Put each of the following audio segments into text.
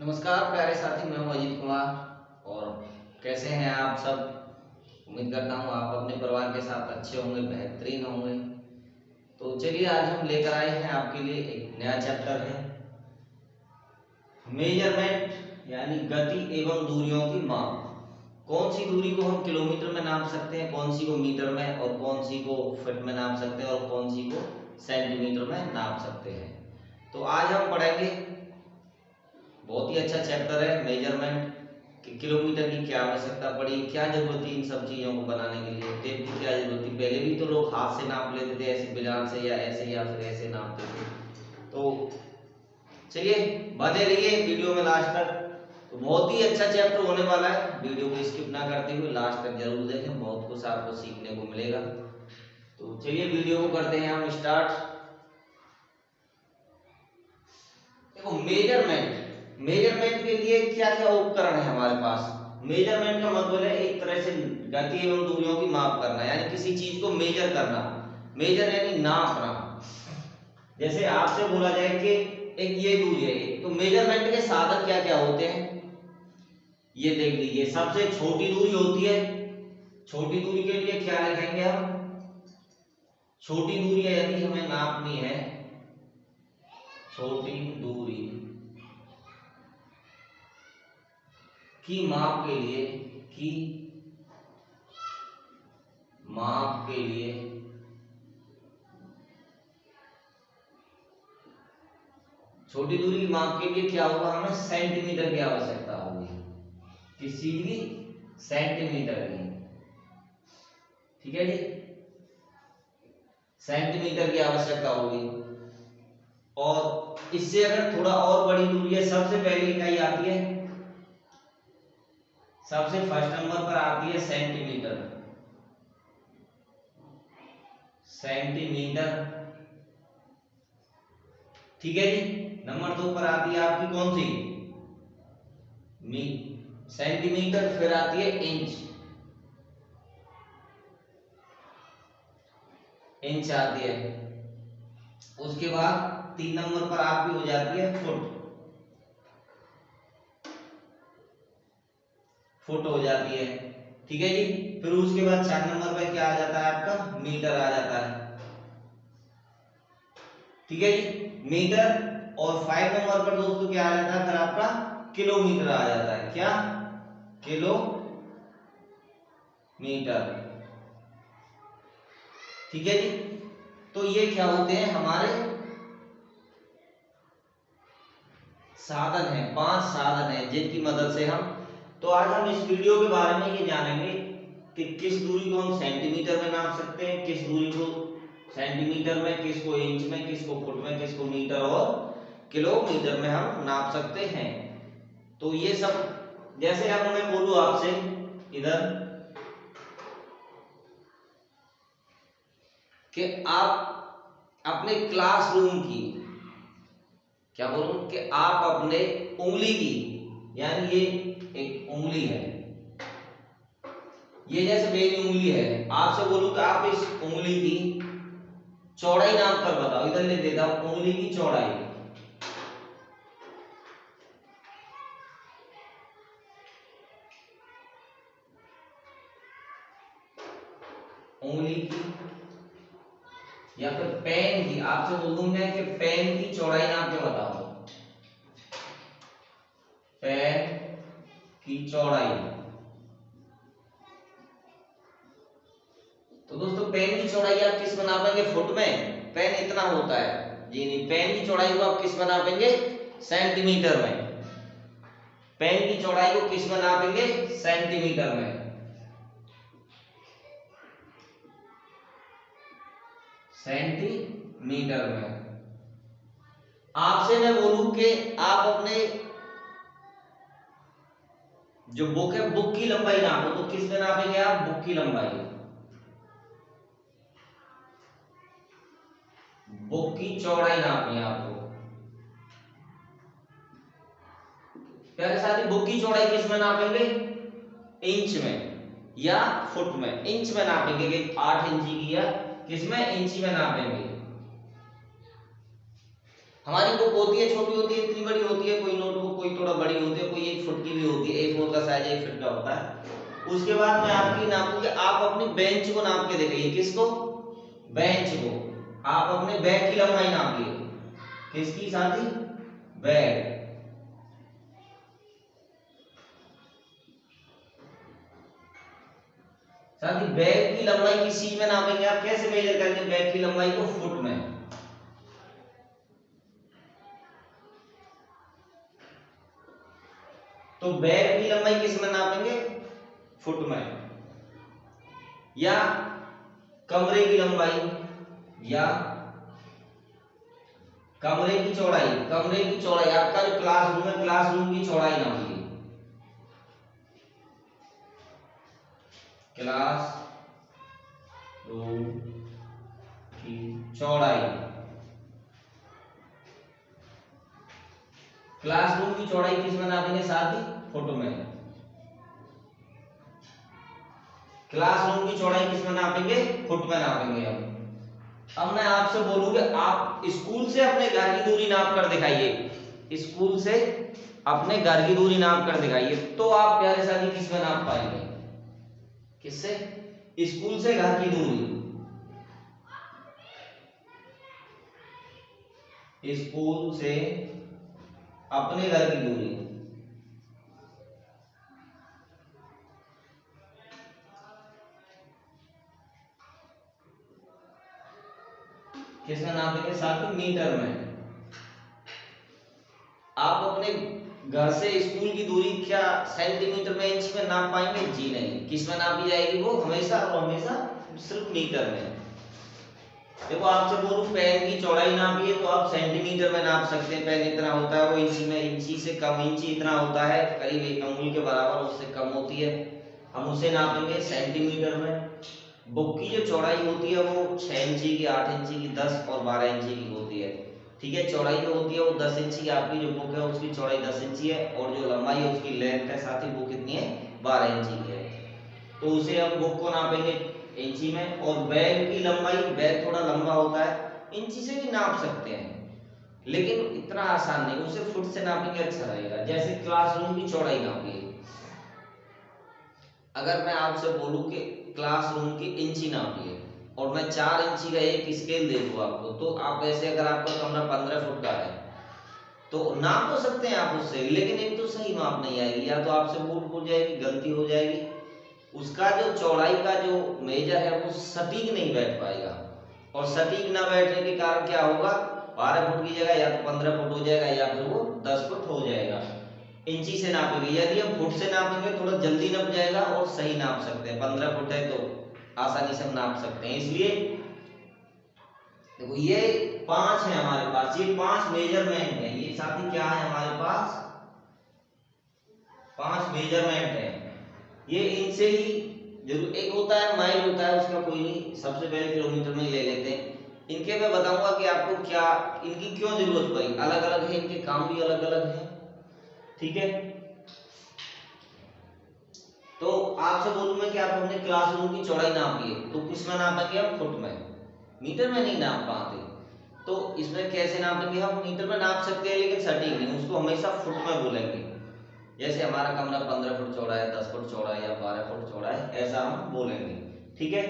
नमस्कार प्यारे साथी, मैं हूं अजीत कुमार। और कैसे हैं आप सब? उम्मीद करता हूं आप अपने परिवार के साथ अच्छे होंगे, बेहतरीन होंगे। तो चलिए, आज हम लेकर आए हैं आपके लिए एक नया चैप्टर है मेजरमेंट, यानी गति एवं दूरियों की माप। कौन सी दूरी को हम किलोमीटर में नाप सकते हैं, कौन सी को मीटर में, और कौन सी को फुट में नाप सकते हैं, और कौन सी को सेंटीमीटर में नाप सकते हैं। तो आज हम पढ़ेंगे, बहुत ही अच्छा चैप्टर है मेजरमेंट, कि किलोमीटर की क्या आवश्यकता पड़ी, क्या जरूरत थी इन सब चीजों को बनाने के लिए, टेप की क्या जरूरत थी। पहले भी तो लोग हाथ से नाप लेते थे, ऐसे बिलान से या फिर ऐसे नापते थे। तो चलिए बने रहिए वीडियो में लास्ट तक। तो बहुत ही अच्छा चैप्टर होने वाला है, वीडियो को स्किप ना करते हुए लास्ट तक जरूर देखें, बहुत कुछ आपको सीखने को मिलेगा। तो चलिए वीडियो को करते हैं हम स्टार्ट। देखो, मेजरमेंट के लिए क्या क्या उपकरण है हमारे पास। मेजरमेंट का मतलब है एक तरह से गति एवं दूरियों की माप करना, यानी किसी चीज को मेजर करना। मेजर यानी नापना। जैसे आपसे बोला जाए कि एक ये दूरी है, तो मेजरमेंट के साधन क्या क्या होते हैं ये देख लीजिए। सबसे छोटी दूरी होती है। छोटी दूरी के लिए क्या लिखेंगे हम? छोटी दूरी यदि हमें नापनी है, छोटी दूरी की माप के लिए, की माप के लिए छोटी दूरी की माप के लिए क्या होगा? हमें सेंटीमीटर की आवश्यकता होगी। किसी की? सेंटीमीटर की। ठीक है जी, सेंटीमीटर की आवश्यकता होगी। और इससे अगर थोड़ा और बड़ी दूरी है, सबसे पहली इकाई आती है, सबसे फर्स्ट नंबर पर आती है सेंटीमीटर। सेंटीमीटर, ठीक है जी। नंबर 2 पर आती है आपकी कौन सी? सेंटीमीटर। फिर आती है इंच। इंच आती है। उसके बाद 3 नंबर पर आपकी हो जाती है फुट। फुट हो जाती है, ठीक है जी। फिर उसके बाद 4 नंबर पर क्या आ जाता है आपका? मीटर आ जाता है, ठीक है जी, मीटर। और 5 नंबर पर दोस्तों क्या आ जाता है फिर आपका? किलोमीटर आ जाता है। क्या? किलोमीटर, ठीक है जी। तो ये क्या होते हैं? हमारे साधन है, 5 साधन है जिनकी मदद से हम, तो आज हम इस वीडियो के बारे में ये जानेंगे कि किस दूरी को हम सेंटीमीटर में नाप सकते हैं, किस दूरी को सेंटीमीटर में, किसको इंच में, किसको फुट में, किसको मीटर और किलोमीटर में हम नाप सकते हैं। तो ये सब, जैसे अब मैं बोलूं आपसे इधर कि आप अपने क्लासरूम की, क्या बोलूं कि आप अपने उंगली की, यानी ये एक उंगली है, ये जैसे मेरी उंगली है, आपसे बोलूं कि आप इस उंगली की चौड़ाई नाप कर बताओ। इधर लिख देता हूं उंगली की चौड़ाई। उंगली की या फिर पेन की, आपसे बोलूं मैं कि पेन की चौड़ाई नाप के बताओ। पेन की चौड़ाई। तो दोस्तों, पेन की चौड़ाई आप किस में नापेंगे? फुट में। पेन इतना होता है जी, नहीं, पेन की चौड़ाई को आप किस में नापेंगे? सेंटीमीटर में। पेन की चौड़ाई को किस में नापेंगे? सेंटीमीटर में। सेंटीमीटर में। आपसे मैं बोलूं कि आप अपने जो बुक है, बुक की लंबाई नापो, तो किस में नापेंगे आप? बुक की लंबाई। बुक की चौड़ाई नापनी है आपको। प्यारे साथी, बुक की चौड़ाई किस में नापेंगे? इंच में या फुट में। इंच में नापेंगे कि 8 इंची की, या किस में? इंची में नापेंगे। हमारी बुक होती है, छोटी होती है, इतनी बड़ी होती है, कोई नोटबुक कोई थोड़ा बड़ी होती है, कोई 1 फुट की भी होती है, A4 का साइज 1 फुट का होता है। उसके बाद मैं आपकी नापूंगी, आप अपनी बेंच को नाप के दिखाइए। किसको? बेंच को। आप अपने बैग की लंबाई नापिए। किसकी साथी? बैग। साथी बैग की लंबाई किस चीज में नापेंगे? आप कैसे मेजर करेंगे बैग की लंबाई को? फुट में। तो बैग की लंबाई किस में नापेंगे? फुट में। या कमरे की लंबाई, या कमरे की चौड़ाई, कमरे की चौड़ाई, आपका जो क्लासरूम है, क्लासरूम की चौड़ाई नापिए। क्लास रूम की चौड़ाई, क्लासरूम की चौड़ाई किस में नापेंगे साथी? फुट में। क्लासरूम की चौड़ाई किस में नापेंगे? फुट में नापेंगे हम। अब मैं आपसे बोलूंगा, आप स्कूल से अपने घर की दूरी नाप कर दिखाइए। स्कूल से अपने घर की दूरी नाप कर दिखाइए, तो आप प्यारे साथी किस में नाप पाएंगे? किससे? स्कूल से घर की दूरी। स्कूल से अपने घर की दूरी किस में नापेंगे साथी? मीटर में। आप अपने घर से स्कूल की दूरी क्या सेंटीमीटर में, इंच में नाप पाएंगे? जी नहीं। किस में नापी जाएगी वो? हमेशा और हमेशा सिर्फ मीटर में। देखो आपसे बोलूं पेन की चौड़ाई नापिए, तो आप सेंटीमीटर में नाप सकते हैं। पेन इतना होता है, वो इंची में, इंची से कम, इंची इतना होता है, करीब 1 अंगुल के बराबर, उससे कम होती है, हम उसे नापेंगे सेंटीमीटर में। बुक की जो चौड़ाई होती है वो 6 इंची की, 8 इंची की, 10 और 12 इंची की होती है। ठीक है, चौड़ाई जो होती है वो 10 इंची की। आपकी जो बुक है उसकी चौड़ाई 10 इंची है, और जो लंबाई है उसकी लेंथ है साथी वो कितनी है? 12 इंची की है। तो उसे हम बुक को नापेंगे इंची में। और बैग की लंबाई, बैग थोड़ा लंबा होता है, इंची से भी नाप सकते हैं, लेकिन इतना आसान नहीं, उसे फुट से नापेंगे अच्छा रहेगा। जैसे क्लासरूम की चौड़ाई नापिए, अगर मैं आपसे बोलूं कि क्लासरूम की इंची नापिए, और मैं 4 इंची का एक स्केल दे दूं आपको, तो आप ऐसे, अगर आपका कमरा 15 फुट का है तो नाप तो सकते हैं आप उससे, लेकिन एक तो सही माप नहीं आएगी, या तो आपसे भूल हो जाएगी, गलती हो जाएगी, उसका जो चौड़ाई का जो मेजर है वो सटीक नहीं बैठ पाएगा। और सटीक ना बैठने के कारण क्या होगा? 12 फुट की जगह या तो 15 फुट हो जाएगा, या फिर वो 10 फुट हो जाएगा। इंची से नापेंगे, यदि हम फुट से नापेंगे थोड़ा जल्दी नप जाएगा और सही नाप सकते हैं। 15 फुट है तो आसानी से हम नाप सकते हैं। इसलिए देखो ये 5 है हमारे पास, ये 5 मेजरमेंट है। ये साथी क्या है हमारे पास? 5 मेजरमेंट है। ये इनसे ही जरूर, एक होता है माइल होता है, उसका कोई नहीं, सबसे पहले किलोमीटर में ही ले लेते हैं। इनके मैं बताऊंगा कि आपको क्या, इनकी क्यों जरूरत पड़ी, अलग अलग है, इनके काम भी अलग अलग है। ठीक है, तो आपसे बोलूं मैं कि आप अपने क्लासरूम की चौड़ाई नापिए, तो किस में नापेंगे हम? फुट में। मीटर में नहीं नाप पाते, तो इसमें कैसे नापेंगे हम? मीटर में नाप सकते हैं, लेकिन सटीक नहीं, उसको हमेशा फुट में बोलेंगे। जैसे हमारा कमरा 15 फुट चौड़ा है, 10 फुट चौड़ा है, या 12 फुट चौड़ा है, ऐसा हम बोलेंगे। ठीक है,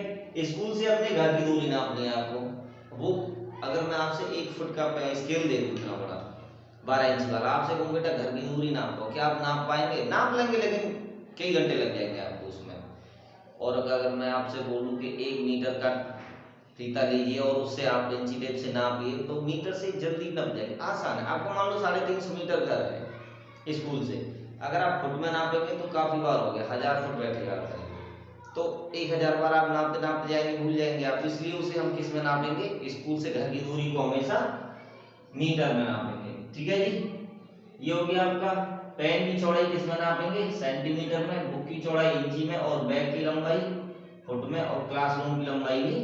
स्कूल से अपने घर की दूरी नापनी है आपको। वो अगर मैं आपसे 1 फुट का स्केल दे दूं इतना बड़ा 12 इंच वाला, आपसे कहूँ बेटा घर की दूरी नाप लो, क्या आप नाप पाएंगे? नाप लेंगे, लेकिन कई घंटे लग जाएंगे आपको उसमें। और अगर मैं आपसे बोलूं कि 1 मीटर का फीता लीजिए और उससे आप इंची टेप से नापिए, तो मीटर से जल्दी नप जाएंगे, आसान है। आपको मान लो 350 मीटर का है स्कूल से, अगर आप फुट में नापेंगे तो काफी बार हो गया, 1000 फुट बैठेगा आपका, तो 1000 बार आप नापते नापते जाएंगे, भूल जाएंगे आप। इसलिए उसे हम किस में नापेंगे? स्कूल से घर की दूरी को हमेशा मीटर में नापेंगे। ठीक है जी, ये हो गया आपका। पेन की चौड़ाई किस में नापेंगे? सेंटीमीटर में। बुक की चौड़ाई इंची में, और बैग की लंबाई फुट में, और क्लासरूम की लंबाई भी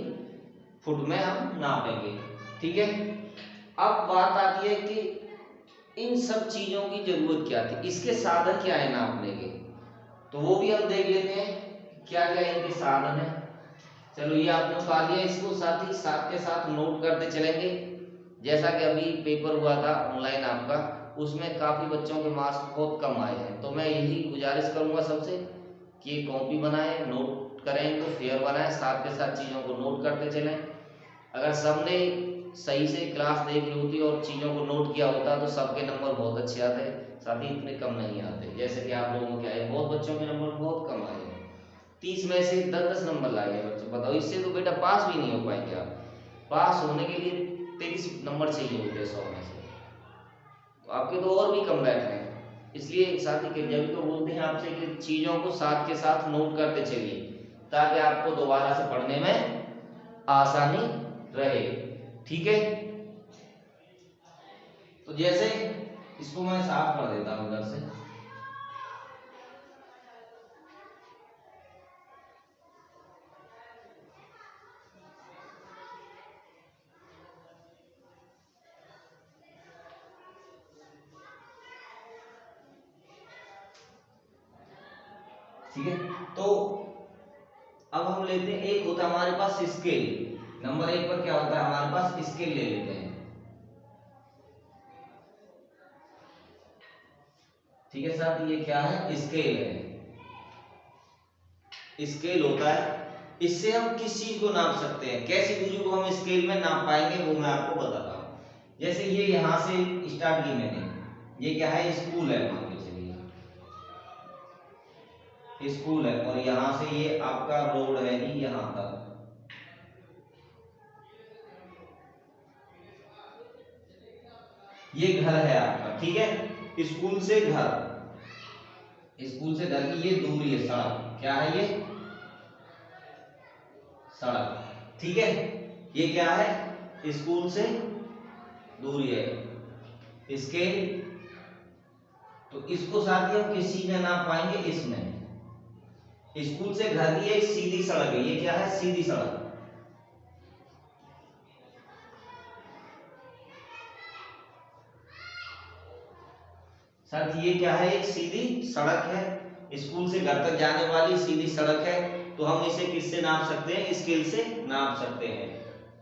फुट में हम नापेंगे। ठीक है, अब बात आती है कि इन सब चीजों की जरूरत क्या थी, इसके साधन क्या है नापने के, तो वो भी हम देख लेते हैं क्या क्या इनके साधन है। चलो ये आपने पा लिया, इसको साथ ही साथ के साथ नोट करते चलेंगे। जैसा कि अभी पेपर हुआ था ऑनलाइन आपका, उसमें काफ़ी बच्चों के मार्क्स बहुत कम आए हैं। तो मैं यही गुजारिश करूंगा सबसे कि कॉपी बनाएं, नोट करें, इनको फेयर बनाएं, साथ के साथ चीज़ों को नोट करते चलें। अगर सबने सही से क्लास देखी होती और चीज़ों को नोट किया होता तो सबके नंबर बहुत अच्छे आते, साथ ही इतने कम नहीं आते जैसे कि आप लोगों के आए। बहुत बच्चों के नंबर बहुत कम आए, 30 में से 10-10 नंबर लाए बच्चे। बताओ, इससे तो बेटा पास भी नहीं हो पाएंगे आप। पास होने के लिए 23 नंबर चाहिए होते हैं 100 में से, तो आपके तो और भी कम बैठ रहे हैं। इसलिए साथी के जब तो बोलते हैं आपसे कि चीज़ों को साथ के साथ नोट करते चलिए, ताकि आपको दोबारा से पढ़ने में आसानी रहे। ठीक है, तो जैसे इसको मैं साफ कर देता हूं इधर से। ठीक है, तो अब हम लेते हैं, एक होता है हमारे पास स्केल। नंबर 1 पर क्या होता है हमारे पास, स्केल ले लेते हैं। ठीक है साथ, ये क्या है, स्केल है। स्केल होता है, इससे हम किस चीज को नाप सकते हैं, कैसी दूरी को हम स्केल में नाप पाएंगे वो मैं आपको बताता हूं। जैसे ये यहां से स्टार्ट की मैंने, ये क्या है, स्कूल है, मान के चलिए स्कूल है, और यहां से ये आपका रोड है जी यहां तक। ये घर है आपका, ठीक है, स्कूल से घर, स्कूल से घर की ये दूरी है, सड़क, क्या है ये, सड़क। ठीक है, ये क्या है, स्कूल से दूरी है, स्केल। तो इसको साथ ही हम किस चीज में नाप पाएंगे, इसमें। स्कूल से घर की एक सीधी सड़क है, ये क्या है, सीधी सड़क। सर ये क्या है, एक सीधी सड़क है, स्कूल से घर तक जाने वाली सीधी सड़क है। तो हम इसे किससे नाप सकते हैं, स्केल से नाप सकते हैं,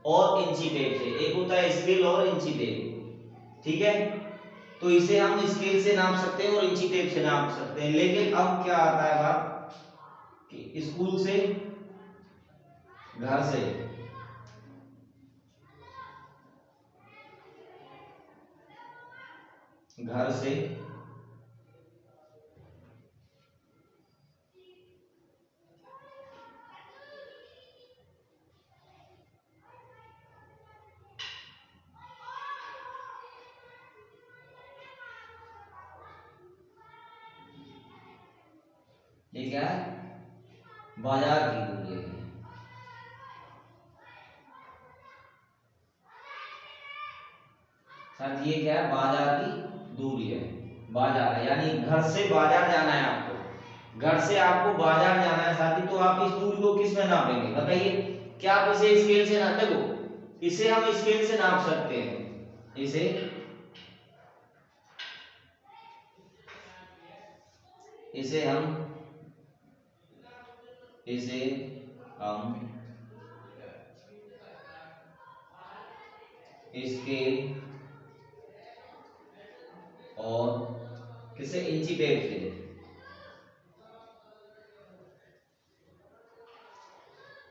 और इंची टेप से। एक होता है स्केल और इंची टेप, ठीक है। तो इसे हम स्केल से नाप सकते हैं और इंची टेप से नाप सकते हैं। लेकिन अब क्या आता है बात कि स्कूल से, घर से, घर से ये क्या है, बाजार की दूरी है। सर ये क्या है, बाजार की दूरी है। बाजार है यानी घर से बाजार जाना है आपको, घर से आपको बाजार जाना है साथी। तो आप इस दूरी को किस में नापेंगे बताइए, क्या आप इसे स्केल से नाप, देखो इसे हम स्केल से नाप सकते हैं, इसे इसे हम इसे हम स्केल और किसे, इंची टेप से,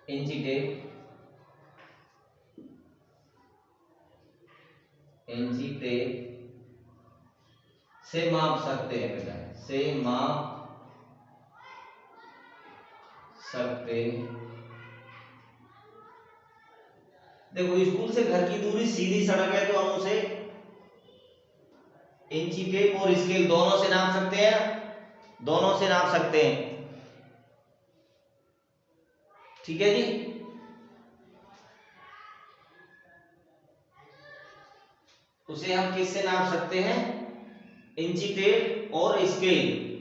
इंची टेप, इंची टेप से माप सकते हैं बेटा, से माप सकते। देखो स्कूल से घर की दूरी सीधी सड़क है, तो हम उसे इंची टेप और स्केल दोनों से नाप सकते हैं, दोनों से नाप सकते हैं। ठीक है जी, उसे हम किससे नाप सकते हैं, इंची टेप और स्केल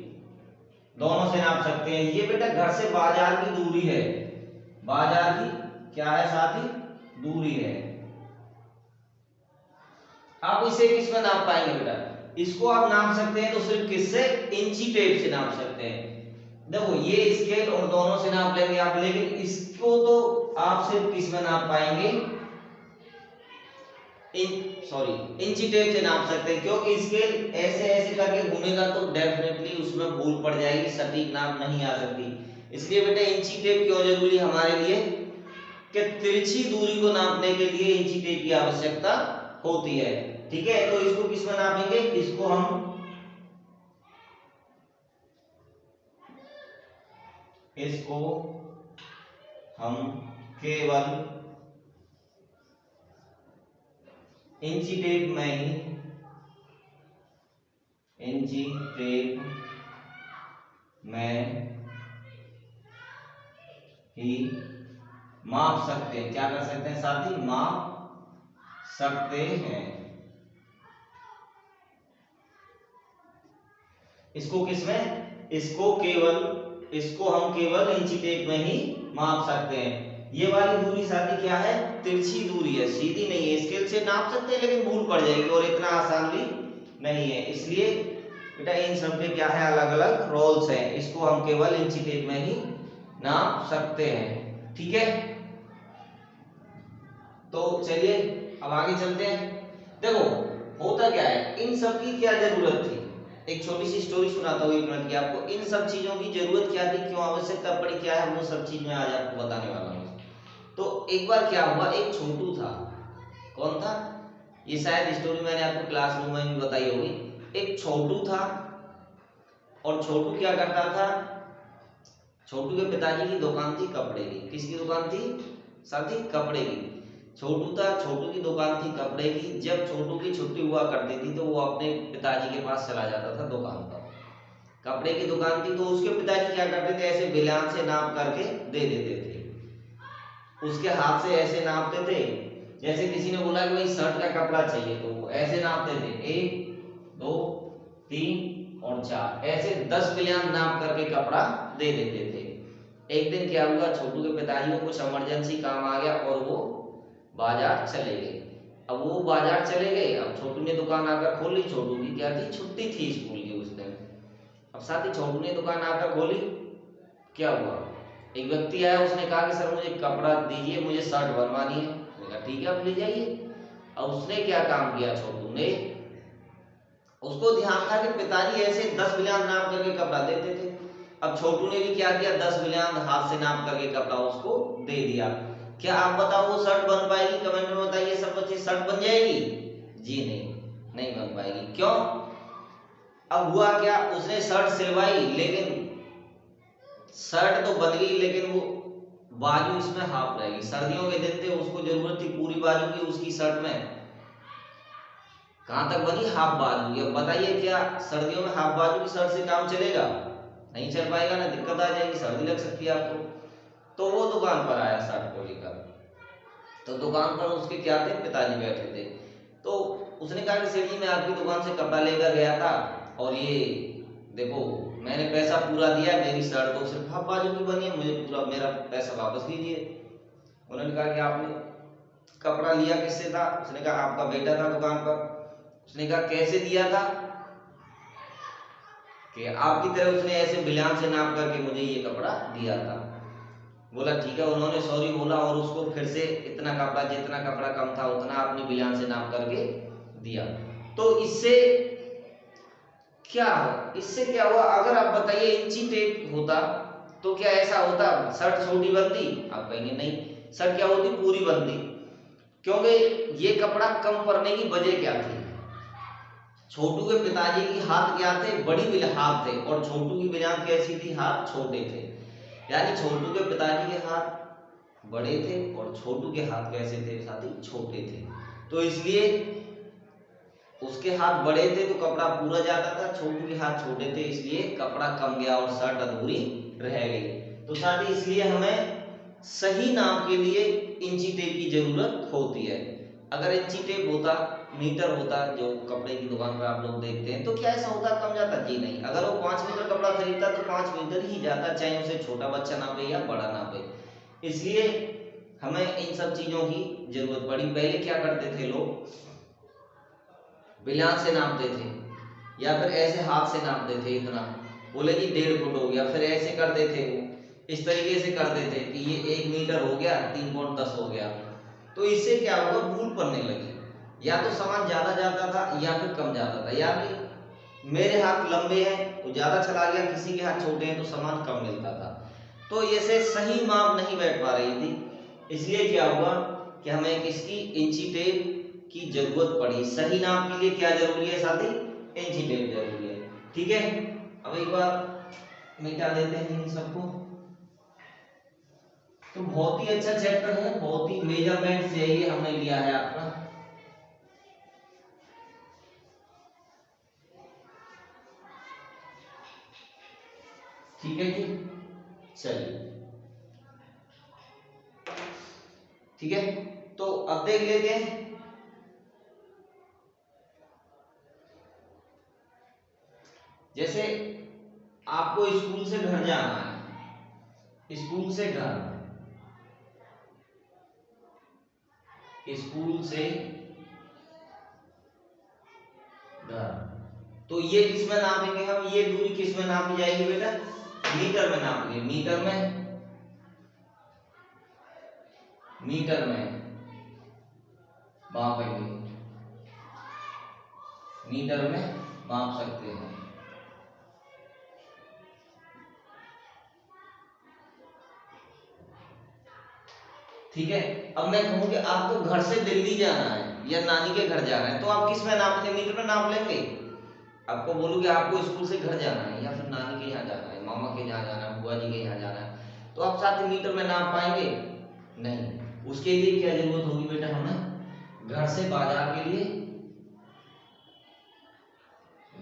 दोनों से नाप सकते हैं। ये बेटा घर से बाजार की दूरी है, बाजार की क्या है साथी, दूरी है। आप इसे किस में नाप पाएंगे बेटा, इसको आप नाप सकते हैं तो सिर्फ किससे, इंची टेप से नाप सकते हैं। देखो ये स्केल और दोनों से नाप लेंगे आप, लेकिन इसको तो आप सिर्फ किस में नाप पाएंगे, इंची टेप से नाप सकते हैं, क्योंकि स्केल ऐसे ऐसे करके घूमेगा तो डेफिनेटली उसमें भूल पड़ जाएगी, सटीक नाप नहीं आ सकती। इसलिए बेटा इंची टेप क्यों जरूरी है हमारे लिए कि तिरछी दूरी को नापने के लिए इंची टेप की आवश्यकता होती है। ठीक है, तो इसको किस में नापेंगे, इसको हम केवल इंची टेप में ही माप सकते हैं। क्या कर सकते हैं साथी, माप सकते हैं। इसको किसमें, इसको हम केवल इंची टेप में ही माप सकते हैं। ये वाली दूरी साथी क्या है, तिरछी दूरी है, सीधी नहीं है। स्केल से नाप सकते हैं लेकिन भूल पड़ जाएगी और इतना आसान भी नहीं है। इसलिए बेटा इन सब के क्या है, अलग अलग रोल्स हैं। इसको हम केवल इंची टेप में ही नाप सकते हैं। ठीक है, तो चलिए अब आगे चलते हैं। देखो होता क्या है, इन सब की क्या जरूरत थी, एक छोटी सी स्टोरी सुनाता हूँ 1 मिनट की आपको। इन सब चीजों की जरूरत क्या थी, क्यों आवश्यकता पड़ी, क्या है वो सब चीज मैं आज आपको बताने वाला हूँ। तो एक बार क्या हुआ, एक छोटू था। कौन था, ये शायद स्टोरी मैंने आपको क्लासरूम में भी बताई होगी। एक छोटू था और छोटू क्या करता था, छोटू के पिताजी की दुकान थी कपड़े की। किसकी दुकान थी साथी, कपड़े की। छोटू था, छोटू की दुकान थी कपड़े की। जब छोटू की छुट्टी हुआ करती थी तो वो अपने पिताजी के पास चला जाता था दुकान पर। कपड़े की दुकान थी तो उसके पिताजी क्या करते थे, ऐसे बेलन से नाप करके दे देते थे। उसके हाथ से ऐसे नापते थे, जैसे किसी ने बोला कि भाई शर्ट का कपड़ा चाहिए तो वो ऐसे नापते थे, 1 2 3 और 4, ऐसे 10 बेलन नाप करके कपड़ा दे देते थे। एक दिन क्या हुआ, छोटू के पिताजी को कुछ इमरजेंसी काम आ गया और वो बाजार चले गए। अब वो बाजार चले गए, अब छोटू ने दुकान आकर खोली। छोटू की क्या थी, छुट्टी थी स्कूल की उस दिन। अब साथ ही छोटू ने दुकान आकर खोली। क्या हुआ, एक व्यक्ति आया, उसने कहा कि सर मुझे कपड़ा दीजिए, मुझे शर्ट बनवानी है। मैंने कहा ठीक है आप ले जाइए। अब उसने क्या काम किया, छोटू ने, उसको ध्यान था कि पिताजी ऐसे 10 बेलन नाप करके कपड़ा देते थे। अब छोटू ने भी क्या किया, 10 बेलन हाथ से नाप करके कपड़ा उसको दे दिया। क्या आप बताओ वो शर्ट बन पाएगी, कमेंट में बताइए सब बच्चे, शर्ट बन जाएगी जी, नहीं बन पाएगी। क्यों, अब हुआ क्या, उसने शर्ट सिलवाई लेकिन शर्ट तो बन गई लेकिन वो बाजू इसमें हाफ रहेगी। सर्दियों के दिन थे, उसको जरूरत थी पूरी बाजू की उसकी शर्ट में, कहां तक बनी, हाफ बाजू। अब बताइए क्या सर्दियों में हाफ बाजू की शर्ट से काम चलेगा, नहीं चल पाएगा ना, दिक्कत आ जाएगी, सर्दी लग सकती है आपको। तो वो दुकान पर आया शर्ट को लेकर। तो दुकान पर उसके क्या थे, पिताजी बैठे थे। तो उसने कहा कि सेठ जी मैं आपकी दुकान से कपड़ा लेकर गया था और ये देखो मैंने पैसा पूरा दिया, मेरी शर्ट तो सिर्फ हाफ बाजू की बनी है, मुझे पूरा मेरा पैसा वापस कीजिए। उन्होंने कहा कि आपने कपड़ा लिया किससे था, उसने कहा आपका बेटा था दुकान पर। उसने कहा कैसे दिया था, कि आपकी तरह उसने ऐसे बेलन से नाप करके मुझे ये कपड़ा दिया था। बोला ठीक है, उन्होंने सॉरी बोला और उसको फिर से इतना कपड़ा, जितना कपड़ा कम था उतना अपनी बेलन से नाप करके दिया। तो इससे क्या हुआ, अगर आप बताइए इंची टेप होता तो क्या ऐसा होता, शर्ट छोटी बनती, आप कहेंगे नहीं, शर्ट क्या होती, पूरी बनती। क्योंकि ये कपड़ा कम पड़ने की वजह क्या थी, छोटू के पिताजी की हाथ क्या थे, बड़ी हाथ थे, और छोटू की बेलन कैसी थी, हाथ छोटे थे। यानी छोटू के पिताजी के हाथ बड़े थे और छोटू के हाथ कैसे थे साथी, छोटे थे। तो इसलिए उसके हाथ बड़े थे तो कपड़ा पूरा जाता था, छोटू के हाथ छोटे थे इसलिए कपड़ा कम गया और शर्ट अधूरी रह गई। तो साथी इसलिए हमें सही नाप के लिए इंची टेप की जरूरत होती है। अगर इंची टेप होता, मीटर होता, जो कपड़े की दुकान पर आप लोग देखते हैं, तो क्या ऐसा होता कम जाता, जी नहीं। अगर वो 5 मीटर कपड़ा खरीदता तो 5 मीटर ही जाता, चाहे उसे छोटा बच्चा नापे या बड़ा नापे। इसलिए हमें इन सब चीजों की जरूरत पड़ी। पहले क्या करते थे लोग, बेलन से नापते थे या फिर ऐसे हाथ से नापते थे, इतना बोले जी 1.5 फुट हो गया, फिर ऐसे करते थे, वो इस तरीके से करते थे कि ये 1 मीटर हो गया, 3.10 हो गया। तो इससे क्या होगा, भूल पड़ने लगी। या तो सामान ज्यादा जाता था या फिर कम जाता था, या फिर मेरे हाथ लंबे हैं तो ज्यादा चला गया, किसी के हाथ छोटे हैं तो सामान कम मिलता था। तो ऐसे सही माप नहीं बैठ पा रही थी, इसलिए क्या हुआ कि हमें किसकी, इंची टेप की जरूरत पड़ी। सही नाप के लिए क्या जरूरी है साथी, इंची टेप जरूरी है। ठीक है, अब एक बार मिटा देते हैं इन सबको। तो बहुत ही अच्छा चैप्टर है, बहुत ही मेजरमेंट यही हमने लिया है आपका। ठीक है जी, चलिए ठीक है। तो अब देख लेते हैं, जैसे आपको स्कूल से घर जाना है, स्कूल से घर, स्कूल से घर, तो ये किसमें नापेंगे हम, ये दूरी किसमें नापी जाएगी बेटा, मीटर में नापेंगे। मीटर में मापेंगे, मीटर में माप सकते हैं। ठीक है, अब मैं कहूँ कि आपको घर से दिल्ली जाना है या नानी के घर जाना है, तो आप किस में नापेंगे, मीटर में नाप लेंगे। आपको बोलूँ कि आपको स्कूल से घर जाना है या फिर नानी के यहाँ जाना है, मामा के यहाँ जाना है, बुआ जी के यहाँ जाना है, तो आप साथ ही मीटर में नाप पाएंगे नहीं। उसके लिए क्या जरूरत होगी बेटा, हमें घर से बाजार के लिए,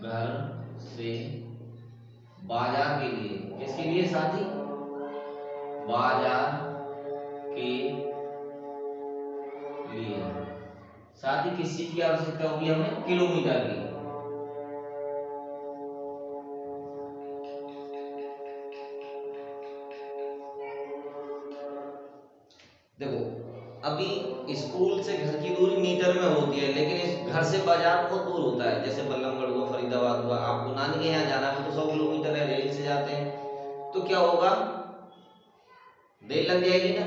घर से बाजार के लिए, किसके लिए साथी, बाजार के लिए। साथ ही किस चीज की आवश्यकता होगी हमें, किलोमीटर की। देखो अभी स्कूल से घर की दूरी मीटर में होती है, लेकिन इस घर से बाजार बहुत दूर होता है, जैसे बल्लमगढ़ हुआ, फरीदाबाद हुआ, आपको नानी के यहाँ जाना है तो 100 किलोमीटर है, रेल से जाते हैं, तो क्या होगा, देर लग जाएगी ना,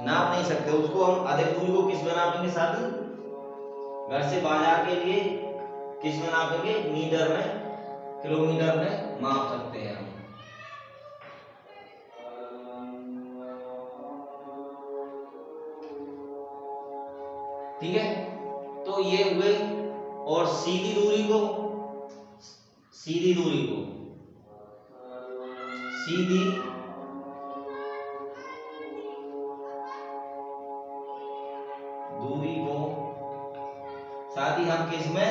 नाप नहीं सकते उसको। हम अधिक दूरी को किस में नापेंगे साथी, घर से बाजार के लिए किस में नापेंगे, मीटर में, किलोमीटर में माप सकते हैं हम। ठीक है, तो ये हुए। और सीधी दूरी को, सीधी दूरी को, सीधी दूरी को साथ ही हम किस में,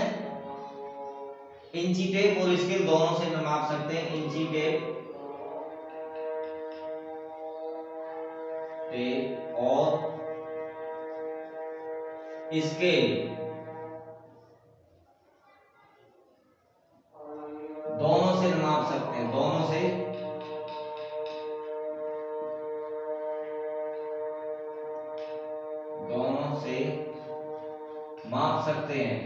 इंची टेप और स्केल दोनों से माप सकते हैं। इंची टेप और स्केल दोनों से माप सकते हैं, दोनों से माप सकते हैं।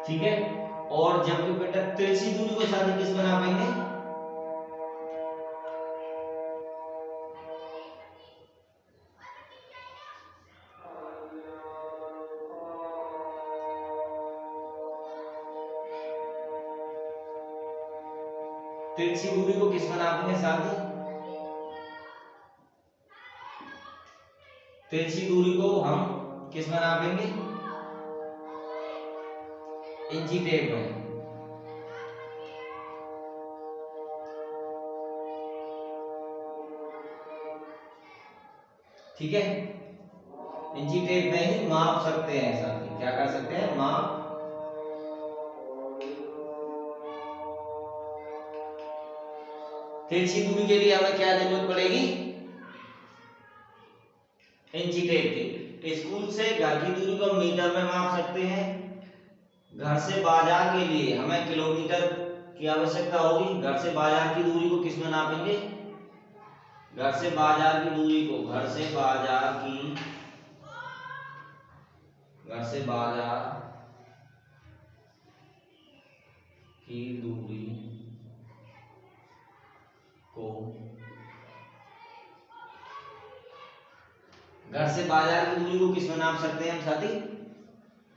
ठीक है, और जबकि बेटा तिरछी दूरी को साथ किस में नापेंगे, तिरछी दूरी को किस में नापेंगे साथ, तिरछी दूरी को हम किस में नापेंगे, इंची टेप में। ठीक है, इंची टेप में ही माप सकते हैं साथी, क्या कर सकते हैं, माप। तिरछी दूरी के लिए हमें क्या जरूरत पड़ेगी, इंची टेप की। स्कूल से घर की दूरी को मीटर में माप सकते हैं, घर से बाजार के लिए हमें किलोमीटर की आवश्यकता होगी। घर से बाजार की दूरी को किस में नापेंगे, घर से बाजार की दूरी को, घर से बाजार की, घर से बाजार की दूरी को घर से बाजार की दूरी को किस में नाप सकते हैं हम साथी?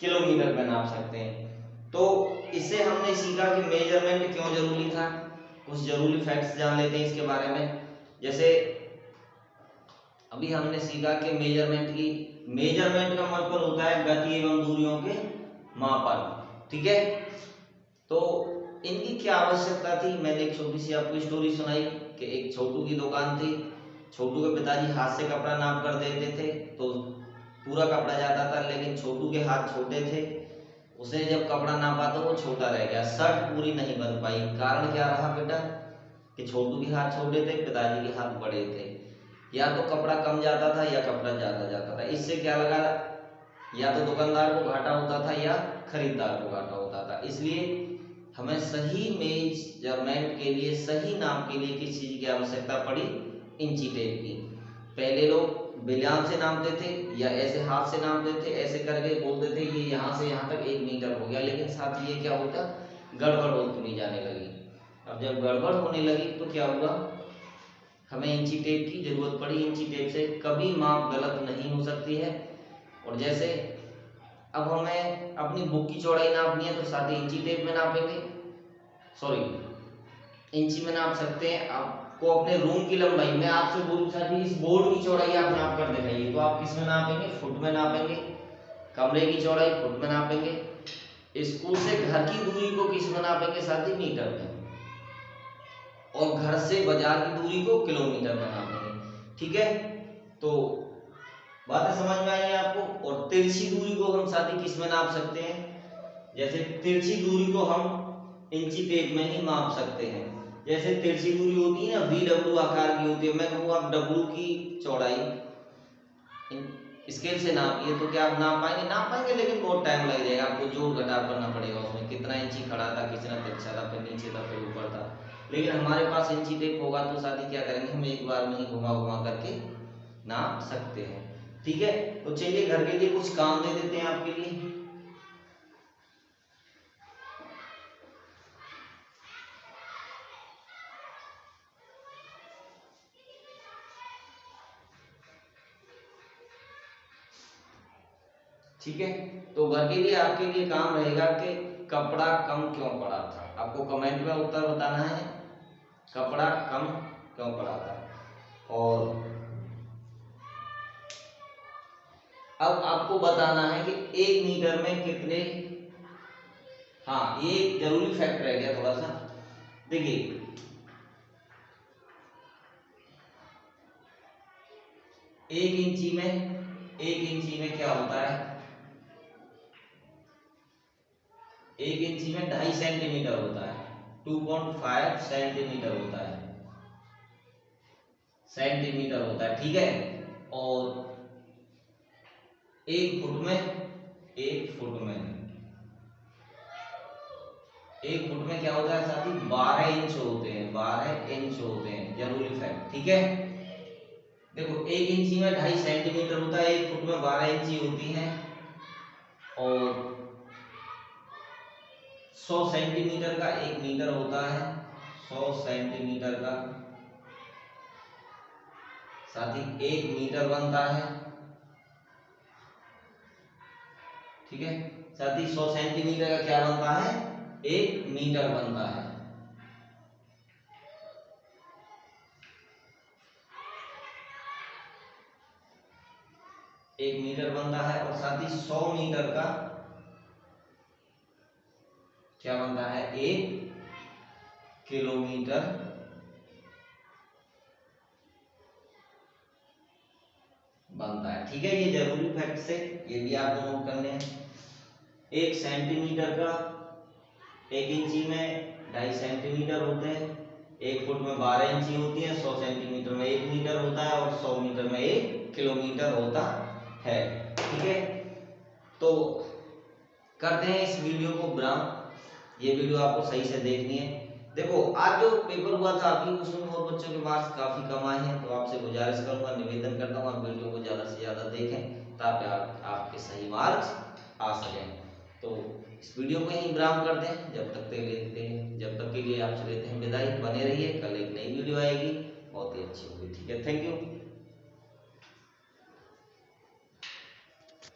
किलोमीटर में नाप सकते हैं। तो इससे हमने सीखा कि मेजरमेंट क्यों जरूरी था। कुछ जरूरी फैक्ट्स जान लेते हैं इसके बारे में। जैसे अभी हमने सीखा कि मेजरमेंट का मतलब होता है गति एवं दूरियों के मापन। ठीक है, तो इनकी क्या आवश्यकता थी? मैंने एक छोटी सी आपको स्टोरी सुनाई कि एक छोटू की दुकान थी। छोटू के पिताजी हाथ से कपड़ा नाप कर देते थे तो पूरा कपड़ा जाता था, लेकिन छोटू के हाथ छोटे थे। उसने जब कपड़ा नापा तो वो छोटा रह गया, शर्ट पूरी नहीं बन पाई। कारण क्या रहा बेटा? कि छोटू के हाथ छोटे थे, पिताजी के हाथ बड़े थे। या तो कपड़ा कम जाता था या कपड़ा ज्यादा जाता था। इससे क्या लगा? या तो दुकानदार को घाटा होता था या खरीदार को घाटा होता था। इसलिए हमें सही मेजरमेंट के लिए, सही नाप के लिए किस चीज की आवश्यकता पड़ी? इंची टेप की। पहले लोग बेलन से नापते थे या ऐसे हाथ से नापते थे, ऐसे करके बोलते थे ये यहाँ से यहाँ तक 1 मीटर हो गया। लेकिन साथ ये क्या होता? गड़बड़ होती जाने लगी। अब जब गड़बड़ होने लगी तो क्या हुआ? हमें इंची टेप की जरूरत पड़ी। इंची टेप से कभी माप गलत नहीं हो सकती है। और जैसे अब हमें अपनी बुक की चौड़ाई नापनी है तो साथ ही इंची टेप में नापेंगे, सॉरी इंची में नाप सकते हैं। आपको अपने रूम की लंबाई, मैं आपसे बोलूं साथी इस बोर्ड की चौड़ाई आप नाप कर दिखाइए, तो आप किस में नापेंगे? फुट में नापेंगे। कमरे की चौड़ाई फुट में नापेंगे। स्कूल से घर की दूरी को किस में नापेंगे साथी? मीटर में। और घर से बाजार की दूरी को किलोमीटर में नापेंगे। ठीक है, तो बातें समझ में आई आपको? और तिरछी दूरी को हम साथी किस में नाप सकते हैं? जैसे तिरछी दूरी को हम इंची टेप में ही माप सकते हैं। जैसे तिरछी दूरी होती है ना, VW आकार की होती है। मैं कहूँ आप W की चौड़ाई स्केल से नापिए तो क्या आप नाप पाएंगे? नाप पाएंगे, लेकिन बहुत टाइम लग जाएगा। आपको जोड़ घटाव करना पड़ेगा उसमें, कितना इंची खड़ा था, कितना तिरछा था, फिर नीचे था, फिर ऊपर था। लेकिन हमारे पास इंची टेप होगा तो साथी क्या करेंगे? हम एक बार में ही घुमा घुमा करके नाप सकते हैं। ठीक है, तो चलिए घर के लिए कुछ काम दे देते हैं आपके लिए। ठीक है, तो घर के लिए आपके लिए काम रहेगा कि कपड़ा कम क्यों पड़ा था। आपको कमेंट में उत्तर बताना है, कपड़ा कम क्यों पड़ा था। और अब आपको बताना है कि 1 मीटर में कितने, हाँ ये जरूरी फैक्ट रह गया थोड़ा सा। देखिए 1 इंची में क्या होता है? 1 इंची में 2.5 सेंटीमीटर होता है। 2.5 सेंटीमीटर होता है, सेंटीमीटर होता है। ठीक है, और 1 फुट में 1 फुट में क्या होता है साथी? 12 इंच होते हैं, 12 इंच होते हैं, जरूरी फैक्ट। ठीक है, देखो 1 इंची में 2.5 सेंटीमीटर होता है, 1 फुट में 12 इंची होती है। और 100 सेंटीमीटर का 1 मीटर होता है। 100 सेंटीमीटर का साथ ही 1 मीटर बनता है। ठीक है, साथ ही 100 सेंटीमीटर का क्या बनता है? 1 मीटर बनता है। एक मीटर बनता है। और साथ ही 100 मीटर का क्या बनता है? 1 किलोमीटर बनता है। ठीक है, ये जरूरी फैक्ट से ये भी आपको नोट करने हैं। 1 सेंटीमीटर का 1 इंची में 2.5 सेंटीमीटर होते हैं। 1 फुट में 12 इंची होती है। 100 सेंटीमीटर में 1 मीटर होता है और 100 मीटर में 1 किलोमीटर होता है। ठीक है, तो करते हैं इस वीडियो को विराम। ये वीडियो आपको सही से देखनी है। देखो आज जो पेपर हुआ था अभी, उसमें बहुत बच्चों के मार्क्स काफी कम आए हैं। तो आपसे गुजारिश करूंगा, निवेदन करता हूँ, आप वीडियो को ज्यादा से ज्यादा देखें ताकि आपके सही मार्क्स आ सकें। तो इस वीडियो को यहीं विराम करते हैं। जब तक के लिए आपसे लेते हैं विदाई। बने रहिए, कल एक नई वीडियो आएगी, बहुत ही अच्छी होगी। ठीक है, थैंक यू।